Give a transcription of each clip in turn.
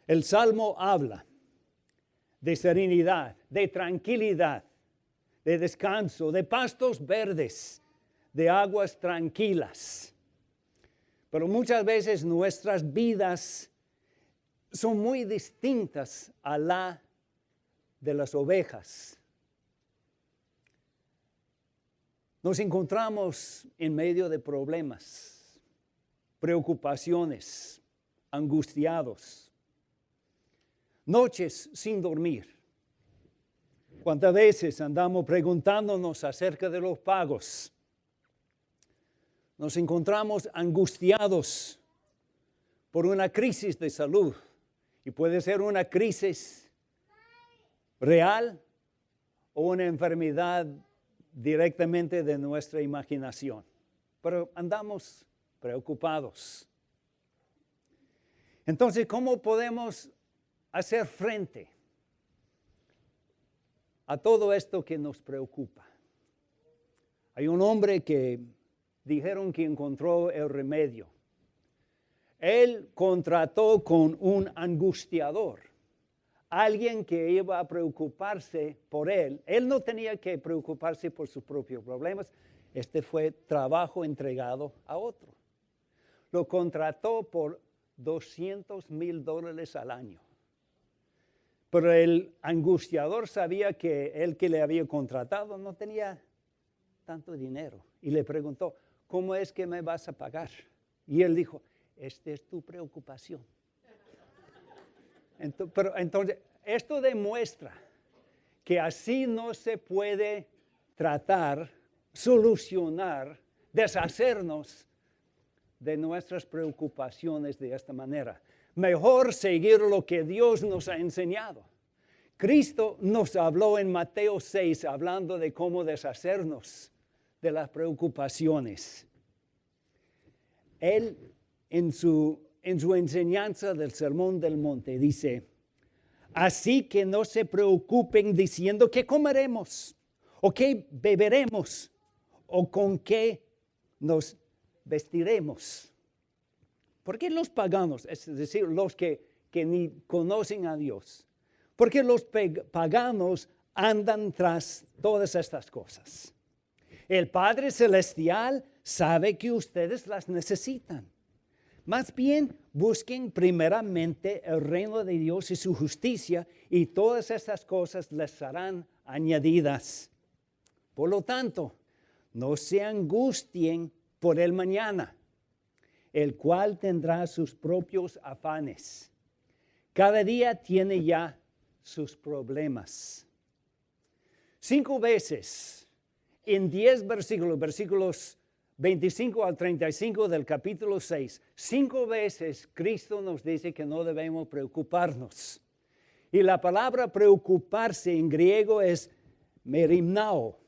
El Salmo habla de serenidad, de tranquilidad, de descanso, de pastos verdes, de aguas tranquilas. Pero muchas veces nuestras vidas son muy distintas a la de las ovejas. Nos encontramos en medio de problemas, preocupaciones, angustiados, noches sin dormir. ¿Cuántas veces andamos preguntándonos acerca de los pagos? Nos encontramos angustiados por una crisis de salud y puede ser una crisis real o una enfermedad directamente de nuestra imaginación. Pero andamos preocupados. Entonces, ¿cómo podemos hacer frente a todo esto que nos preocupa? Hay un hombre que dijeron que encontró el remedio. Él contrató con un angustiador, alguien que iba a preocuparse por él. Él no tenía que preocuparse por sus propios problemas. Este fue trabajo entregado a otro. Lo contrató por $200,000 al año. Pero el angustiador sabía que el que le había contratado no tenía tanto dinero. Y le preguntó, ¿cómo es que me vas a pagar? Y él dijo, esta es tu preocupación. Entonces, esto demuestra que así no se puede tratar, solucionar, deshacernos de nuestras preocupaciones de esta manera. Mejor seguir lo que Dios nos ha enseñado. Cristo nos habló en Mateo 6, hablando de cómo deshacernos de las preocupaciones. Él, en su enseñanza del Sermón del Monte, dice, así que no se preocupen diciendo qué comeremos, o qué beberemos, o con qué nos vestiremos. ¿Por qué los paganos, es decir, los que ni conocen a Dios, por qué los paganos andan tras todas estas cosas? El Padre Celestial sabe que ustedes las necesitan. Más bien, busquen primeramente el reino de Dios y su justicia, y todas estas cosas les serán añadidas. Por lo tanto, no se angustien por el mañana, el cual tendrá sus propios afanes. Cada día tiene ya sus problemas. 5 veces en 10 versículos 25 al 35 del capítulo 6, 5 veces Cristo nos dice que no debemos preocuparnos. Y la palabra preocuparse en griego es merimnao,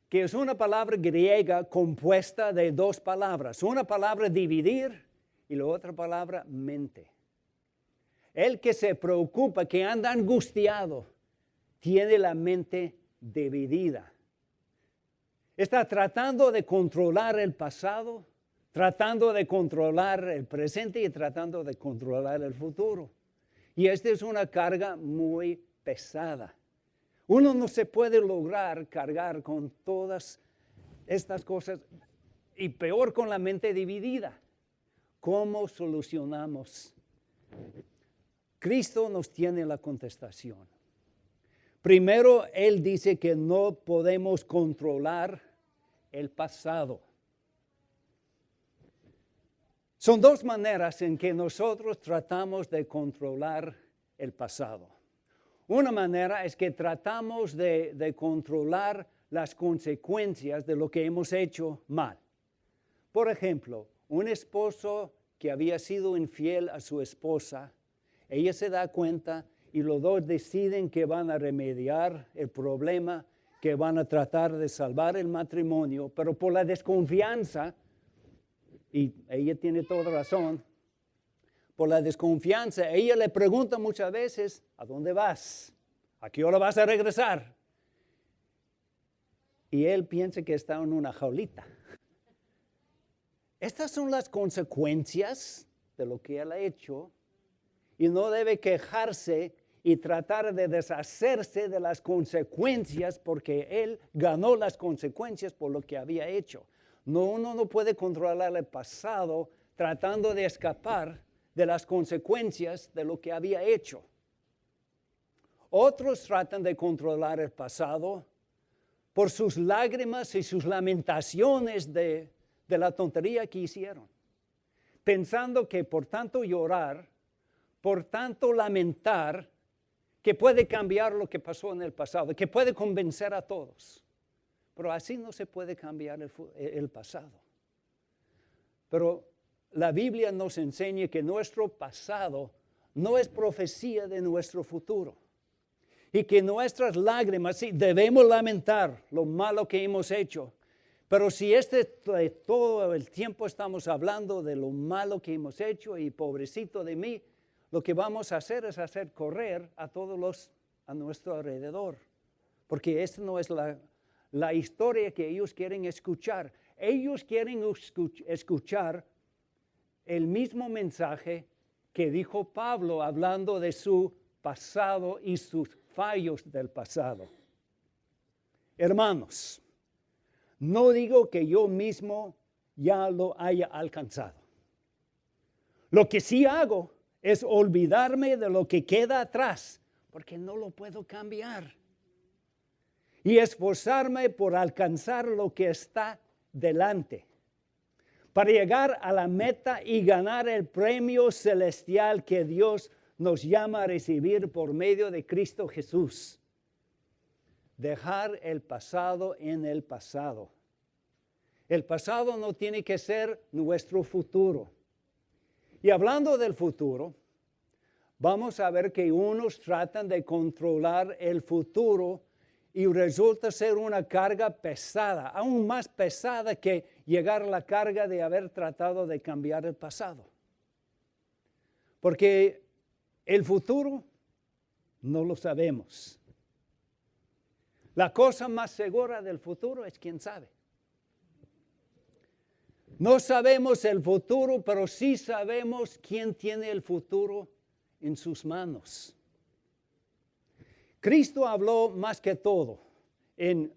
que es una palabra griega compuesta de 2 palabras. Una palabra dividir y la otra palabra mente. El que se preocupa, que anda angustiado, tiene la mente dividida. Está tratando de controlar el pasado, tratando de controlar el presente y tratando de controlar el futuro. Y esta es una carga muy pesada. Uno no se puede lograr cargar con todas estas cosas, y peor con la mente dividida. ¿Cómo solucionamos? Cristo nos tiene la contestación. Primero, Él dice que no podemos controlar el pasado. Son 2 maneras en que nosotros tratamos de controlar el pasado. Una manera es que tratamos de controlar las consecuencias de lo que hemos hecho mal. Por ejemplo, un esposo que había sido infiel a su esposa, ella se da cuenta y los dos deciden que van a remediar el problema, que van a tratar de salvar el matrimonio, pero por la desconfianza, y ella tiene toda razón, por la desconfianza, ella le pregunta muchas veces, ¿a dónde vas? ¿A qué hora vas a regresar? Y él piensa que está en una jaulita. Estas son las consecuencias de lo que él ha hecho. y no debe quejarse y tratar de deshacerse de las consecuencias porque él ganó las consecuencias por lo que había hecho. No, uno no puede controlar el pasado tratando de escapar de las consecuencias de lo que había hecho. Otros tratan de controlar el pasado por sus lágrimas y sus lamentaciones de la tontería que hicieron, pensando que por tanto llorar, por tanto lamentar, que puede cambiar lo que pasó en el pasado, que puede convencer a todos. Pero así no se puede cambiar el pasado. Pero la Biblia nos enseña que nuestro pasado no es profecía de nuestro futuro. Y que nuestras lágrimas, sí, debemos lamentar lo malo que hemos hecho. Pero si todo el tiempo estamos hablando de lo malo que hemos hecho y pobrecito de mí, lo que vamos a hacer es hacer correr a todos los a nuestro alrededor. Porque esta no es la historia que ellos quieren escuchar. Ellos quieren escuchar el mismo mensaje que dijo Pablo hablando de su pasado y sus fallos del pasado. Hermanos, no digo que yo mismo ya lo haya alcanzado. Lo que sí hago es olvidarme de lo que queda atrás, porque no lo puedo cambiar. Y esforzarme por alcanzar lo que está delante, para llegar a la meta y ganar el premio celestial que Dios nos llama a recibir por medio de Cristo Jesús. Dejar el pasado en el pasado. El pasado no tiene que ser nuestro futuro. Y hablando del futuro, vamos a ver que unos tratan de controlar el futuro y resulta ser una carga pesada, aún más pesada que llegar a la carga de haber tratado de cambiar el pasado. Porque el futuro no lo sabemos. La cosa más segura del futuro es quién sabe. No sabemos el futuro, pero sí sabemos quién tiene el futuro en sus manos. Cristo habló más que todo en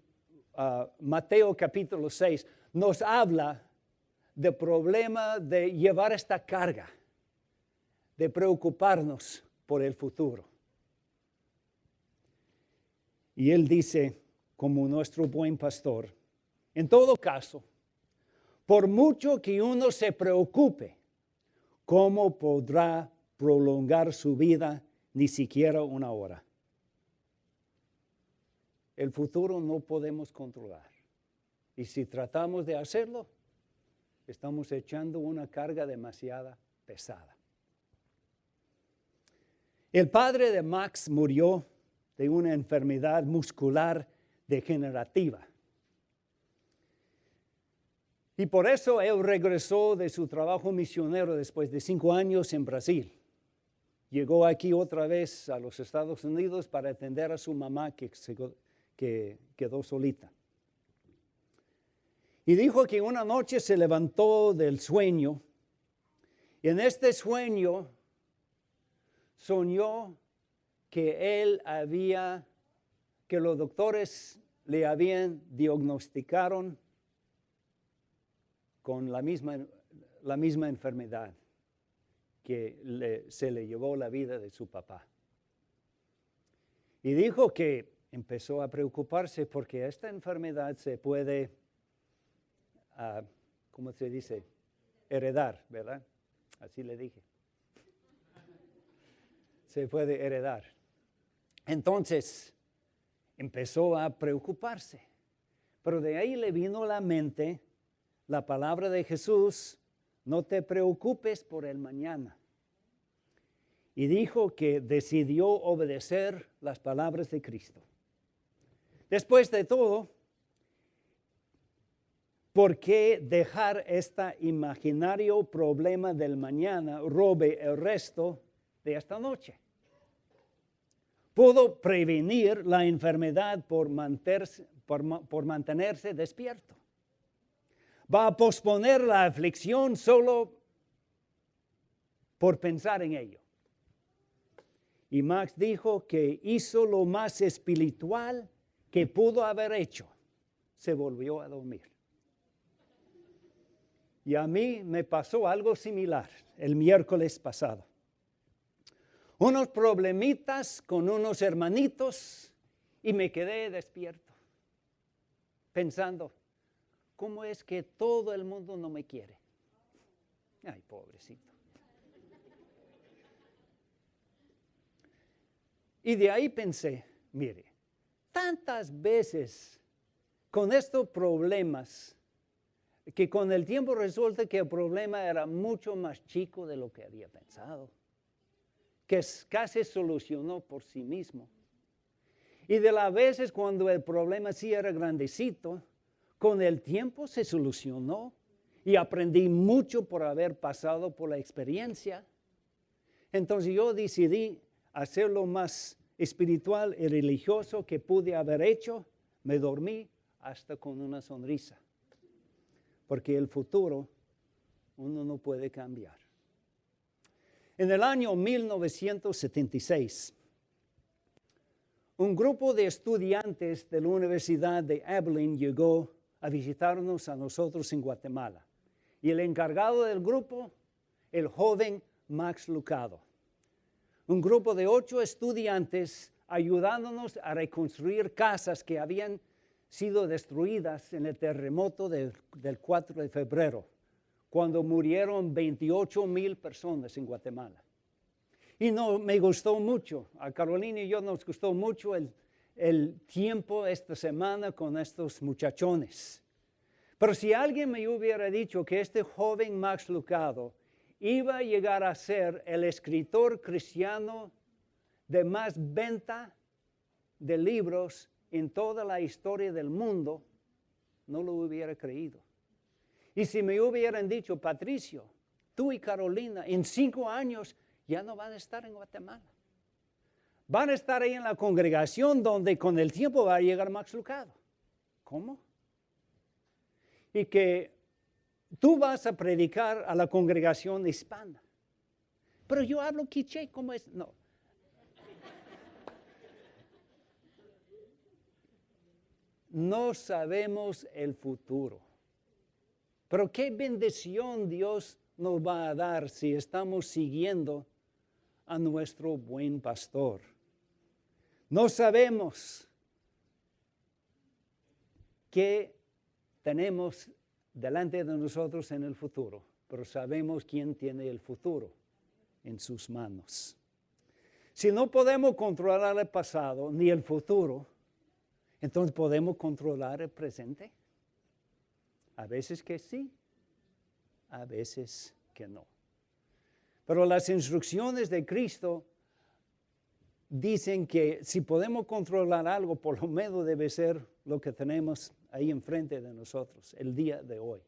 Mateo capítulo 6. Nos habla del problema de llevar esta carga, de preocuparnos por el futuro. Y Él dice, como nuestro buen pastor, en todo caso, por mucho que uno se preocupe, ¿cómo podrá prolongar su vida ni siquiera una hora? El futuro no podemos controlar. Y si tratamos de hacerlo, estamos echando una carga demasiado pesada. El padre de Max murió de una enfermedad muscular degenerativa. Y por eso él regresó de su trabajo misionero después de 5 años en Brasil. Llegó aquí otra vez a los Estados Unidos para atender a su mamá que quedó solita. Y dijo que una noche se levantó del sueño y en este sueño soñó que que los doctores le habían diagnosticaron con la misma enfermedad que se le llevó la vida de su papá. Y dijo que empezó a preocuparse porque esta enfermedad se puede, ¿cómo se dice? Heredar, ¿verdad? Así le dije. Se puede heredar. Entonces, empezó a preocuparse. Pero de ahí le vino a la mente la palabra de Jesús, no te preocupes por el mañana. Y dijo que decidió obedecer las palabras de Cristo. Después de todo, ¿por qué dejar este imaginario problema del mañana robe el resto de esta noche? Pudo prevenir la enfermedad por mantenerse despierto. Va a posponer la aflicción solo por pensar en ello. Y Max dijo que hizo lo más espiritual que pudo haber hecho. Se volvió a dormir. Y a mí me pasó algo similar el miércoles pasado. Unos problemitas con unos hermanitos y me quedé despierto, pensando, ¿cómo es que todo el mundo no me quiere? Ay, pobrecito. Y de ahí pensé, mire, tantas veces con estos problemas, que con el tiempo resulta que el problema era mucho más chico de lo que había pensado, que casi solucionó por sí mismo. Y de las veces cuando el problema sí era grandecito, con el tiempo se solucionó y aprendí mucho por haber pasado por la experiencia. Entonces yo decidí hacer lo más espiritual y religioso que pude haber hecho. Me dormí hasta con una sonrisa. Porque el futuro uno no puede cambiar. En el año 1976, un grupo de estudiantes de la Universidad de Abilene llegó a visitarnos a nosotros en Guatemala. Y el encargado del grupo, el joven Max Lucado. Un grupo de 8 estudiantes ayudándonos a reconstruir casas que habían sido destruidas en el terremoto del 4 de febrero, cuando murieron 28,000 personas en Guatemala. Y me gustó mucho, a Carolina y yo nos gustó mucho el tiempo esta semana con estos muchachones. Pero si alguien me hubiera dicho que este joven Max Lucado iba a llegar a ser el escritor cristiano de más venta de libros en toda la historia del mundo, no lo hubiera creído. Y si me hubieran dicho, Patricio, tú y Carolina, en 5 años ya no van a estar en Guatemala. Van a estar ahí en la congregación donde con el tiempo va a llegar Max Lucado. ¿Cómo? Y que tú vas a predicar a la congregación hispana. Pero yo hablo quiché, ¿cómo es? No. No sabemos el futuro. Pero qué bendición Dios nos va a dar si estamos siguiendo a nuestro buen pastor. No sabemos qué tenemos delante de nosotros en el futuro, pero sabemos quién tiene el futuro en sus manos. Si no podemos controlar el pasado ni el futuro, entonces ¿podemos controlar el presente? A veces que sí, a veces que no. Pero las instrucciones de Cristo dicen que si podemos controlar algo, por lo menos debe ser lo que tenemos ahí enfrente de nosotros, el día de hoy.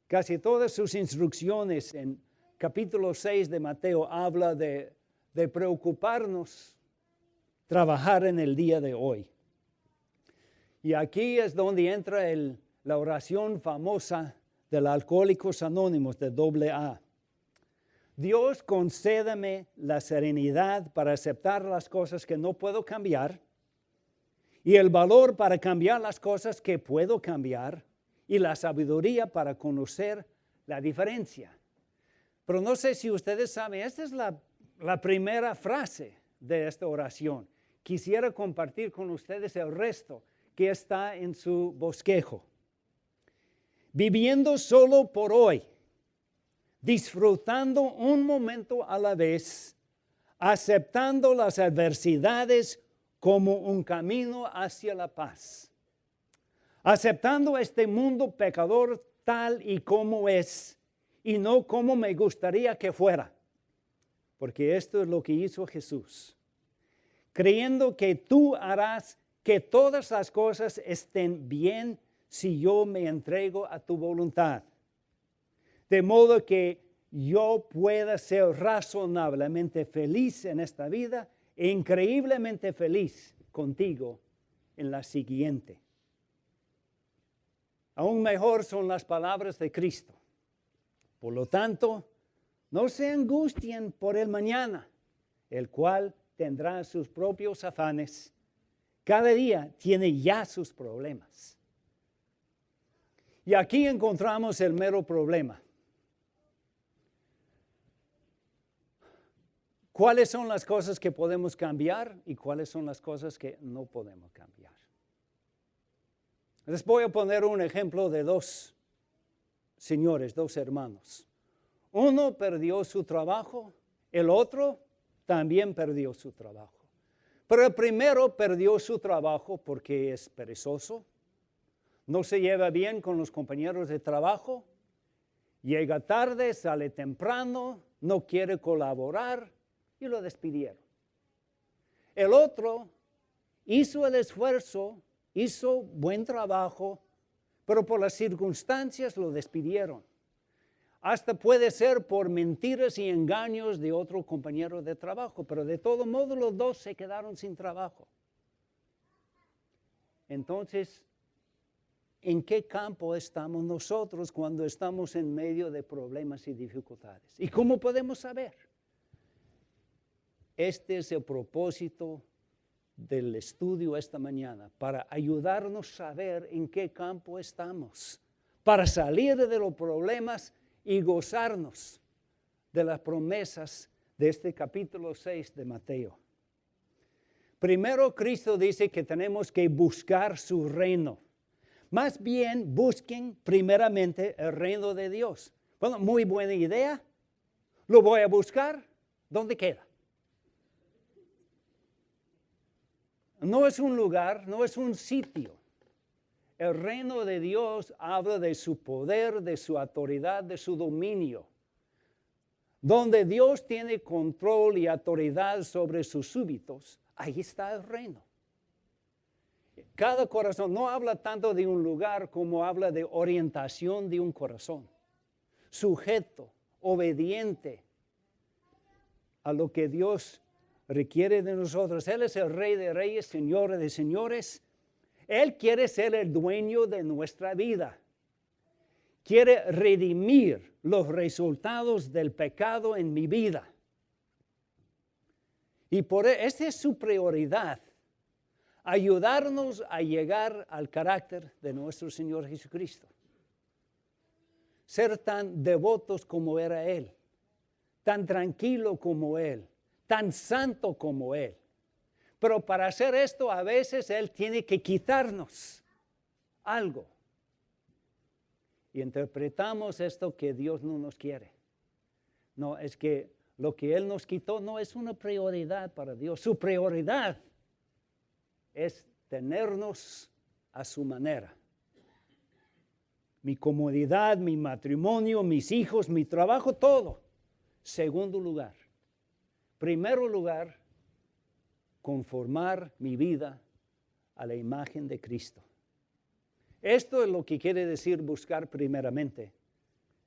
Casi todas sus instrucciones en capítulo 6 de Mateo habla de preocuparnos, trabajar en el día de hoy. Y aquí es donde entra la oración famosa de los Alcohólicos Anónimos de AA. Dios, concédame la serenidad para aceptar las cosas que no puedo cambiar y el valor para cambiar las cosas que puedo cambiar y la sabiduría para conocer la diferencia. Pero no sé si ustedes saben, esta es la primera frase de esta oración. Quisiera compartir con ustedes el resto que está en su bosquejo. Viviendo solo por hoy, disfrutando un momento a la vez, aceptando las adversidades como un camino hacia la paz, aceptando este mundo pecador tal y como es y no como me gustaría que fuera, porque esto es lo que hizo Jesús, creyendo que tú harás que todas las cosas estén bien si yo me entrego a tu voluntad. De modo que yo pueda ser razonablemente feliz en esta vida e increíblemente feliz contigo en la siguiente. Aún mejor son las palabras de Cristo. Por lo tanto, no se angustien por el mañana. el cual tendrá sus propios afanes. Cada día tiene ya sus problemas. Y aquí encontramos el mero problema. ¿Cuáles son las cosas que podemos cambiar y cuáles son las cosas que no podemos cambiar? Les voy a poner un ejemplo de dos señores, dos hermanos. Uno perdió su trabajo, el otro también perdió su trabajo. Pero el primero perdió su trabajo porque es perezoso, no se lleva bien con los compañeros de trabajo, llega tarde, sale temprano, no quiere colaborar y lo despidieron. El otro hizo el esfuerzo, hizo buen trabajo, pero por las circunstancias lo despidieron. Hasta puede ser por mentiras y engaños de otro compañero de trabajo, pero de todo modo los dos se quedaron sin trabajo. Entonces, ¿en qué campo estamos nosotros cuando estamos en medio de problemas y dificultades? ¿Y cómo podemos saber? Este es el propósito del estudio esta mañana, para ayudarnos a saber en qué campo estamos, para salir de los problemas y gozarnos de las promesas de este capítulo 6 de Mateo. Primero, Cristo dice que tenemos que buscar su reino. Más bien, busquen primeramente el reino de Dios. Bueno, muy buena idea. Lo voy a buscar. ¿Dónde queda? No es un lugar, no es un sitio. El reino de Dios habla de su poder, de su autoridad, de su dominio. Donde Dios tiene control y autoridad sobre sus súbditos, ahí está el reino. Cada corazón no habla tanto de un lugar como habla de orientación de un corazón. Sujeto, obediente a lo que Dios requiere de nosotros. Él es el Rey de Reyes, Señor de Señores. Él quiere ser el dueño de nuestra vida. Quiere redimir los resultados del pecado en mi vida. Y por esta es su prioridad, ayudarnos a llegar al carácter de nuestro Señor Jesucristo. Ser tan devotos como era Él, tan tranquilo como Él, tan santo como Él. Pero para hacer esto, a veces Él tiene que quitarnos algo. Y interpretamos esto que Dios no nos quiere. No, es que lo que Él nos quitó no es una prioridad para Dios. Su prioridad es tenernos a su manera. Mi comodidad, mi matrimonio, mis hijos, mi trabajo, todo. Segundo lugar. Primero lugar, conformar mi vida a la imagen de Cristo. Esto es lo que quiere decir buscar primeramente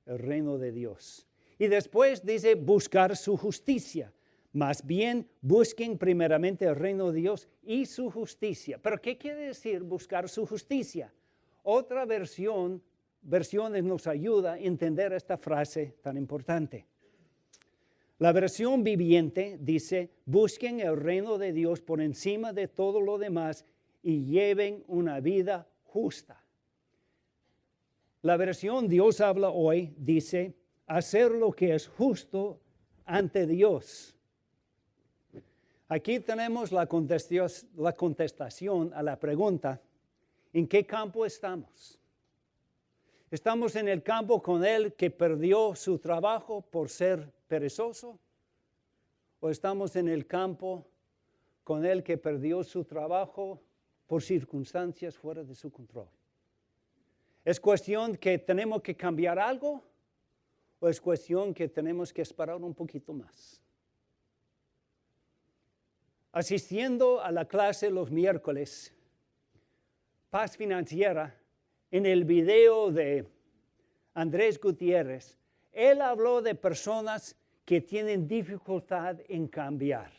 el reino de Dios. Y después dice buscar su justicia. Más bien busquen primeramente el reino de Dios y su justicia. ¿Pero qué quiere decir buscar su justicia? Otra versiones nos ayuda a entender esta frase tan importante. La versión viviente dice, busquen el reino de Dios por encima de todo lo demás y lleven una vida justa. La versión Dios habla hoy dice, hacer lo que es justo ante Dios. Aquí tenemos la contestación a la pregunta, ¿en qué campo estamos? ¿Estamos en el campo con él que perdió su trabajo por ser perezoso? ¿O estamos en el campo con él que perdió su trabajo por circunstancias fuera de su control? ¿Es cuestión que tenemos que cambiar algo? ¿O es cuestión que tenemos que esperar un poquito más? Asistiendo a la clase los miércoles, Paz Financiera, en el video de Andrés Gutiérrez, él habló de personas que tienen dificultad en cambiar.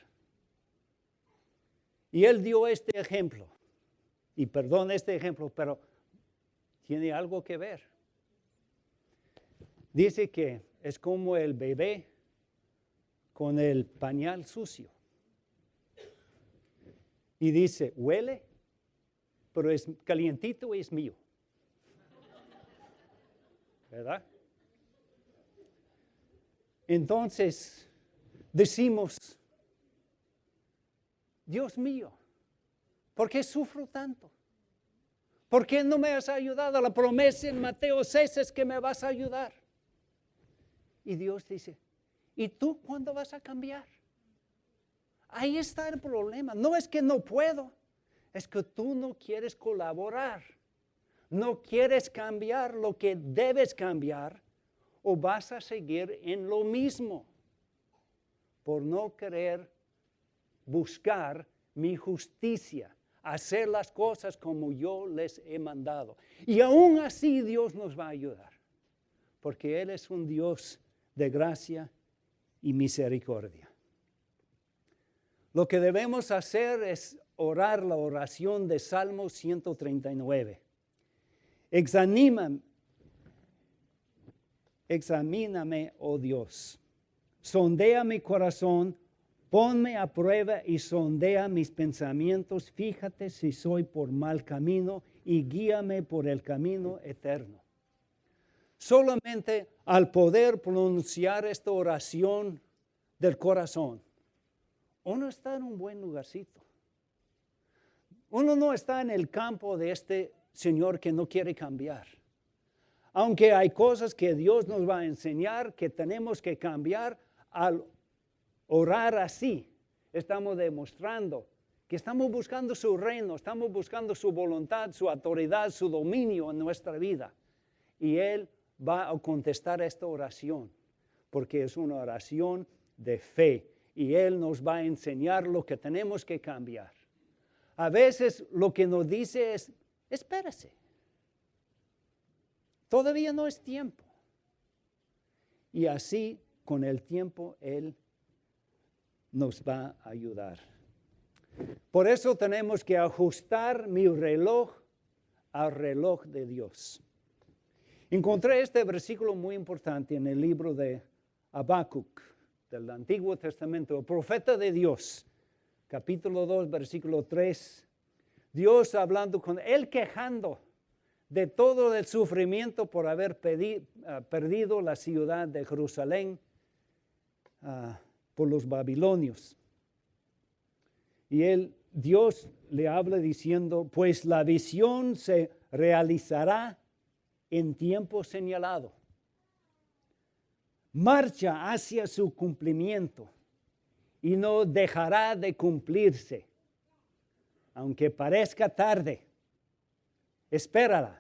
Y él dio este ejemplo, y perdón este ejemplo, pero tiene algo que ver. Dice que es como el bebé con el pañal sucio. Y dice, huele, pero es calientito y es mío. ¿Verdad? Entonces, decimos, Dios mío, ¿por qué sufro tanto? ¿Por qué no me has ayudado? La promesa en Mateo 6 es que me vas a ayudar. Y Dios dice, ¿y tú cuándo vas a cambiar? Ahí está el problema. No es que no puedo, es que tú no quieres colaborar. No quieres cambiar lo que debes cambiar o vas a seguir en lo mismo por no querer buscar mi justicia, hacer las cosas como yo les he mandado. Y aún así Dios nos va a ayudar, porque Él es un Dios de gracia y misericordia. Lo que debemos hacer es orar la oración de Salmo 139. Examíname, oh Dios, sondea mi corazón, ponme a prueba y sondea mis pensamientos, fíjate si soy por mal camino y guíame por el camino eterno. Solamente al poder pronunciar esta oración del corazón, uno está en un buen lugarcito. Uno no está en el campo de este Señor que no quiere cambiar. Aunque hay cosas que Dios nos va a enseñar que tenemos que cambiar, al orar así, estamos demostrando que estamos buscando su reino, estamos buscando su voluntad, su autoridad, su dominio en nuestra vida. Y Él va a contestar esta oración, porque es una oración de fe. Y Él nos va a enseñar lo que tenemos que cambiar. A veces lo que nos dice es, espérese. Todavía no es tiempo. Y así, con el tiempo, Él nos va a ayudar. Por eso tenemos que ajustar mi reloj al reloj de Dios. Encontré este versículo muy importante en el libro de Habacuc, del Antiguo Testamento, el profeta de Dios, capítulo 2, versículo 3. Dios hablando con él, quejando de todo el sufrimiento por haber perdido la ciudad de Jerusalén por los babilonios. Y Dios le habla diciendo, pues la visión se realizará en tiempo señalado. Marcha hacia su cumplimiento y no dejará de cumplirse. Aunque parezca tarde, espérala,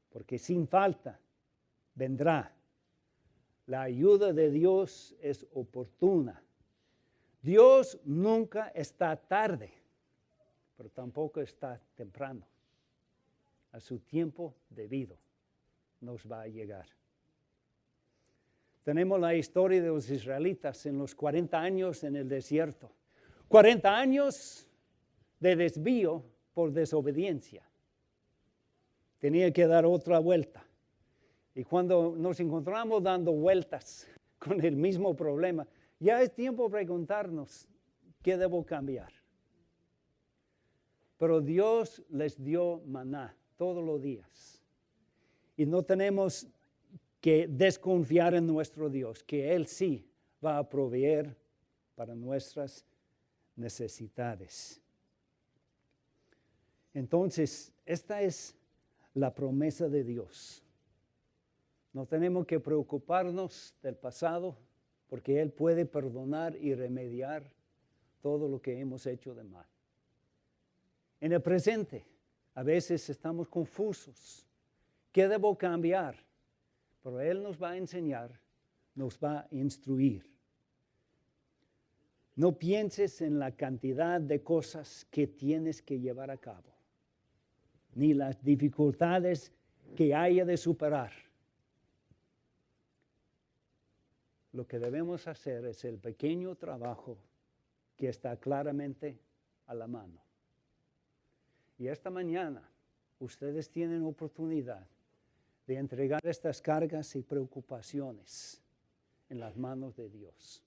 porque sin falta vendrá. La ayuda de Dios es oportuna. Dios nunca está tarde, pero tampoco está temprano. A su tiempo debido nos va a llegar. Tenemos la historia de los israelitas en los 40 años en el desierto. 40 años de desvío por desobediencia. Tenía que dar otra vuelta. Y cuando nos encontramos dando vueltas con el mismo problema, ya es tiempo de preguntarnos, ¿qué debo cambiar? Pero Dios les dio maná todos los días. Y no tenemos que desconfiar en nuestro Dios, que Él sí va a proveer para nuestras necesidades. Entonces, esta es la promesa de Dios. No tenemos que preocuparnos del pasado, porque Él puede perdonar y remediar todo lo que hemos hecho de mal. En el presente, a veces estamos confusos. ¿Qué debo cambiar? Pero Él nos va a enseñar, nos va a instruir. No pienses en la cantidad de cosas que tienes que llevar a cabo, ni las dificultades que haya de superar. Lo que debemos hacer es el pequeño trabajo que está claramente a la mano. Y esta mañana ustedes tienen oportunidad de entregar estas cargas y preocupaciones en las manos de Dios.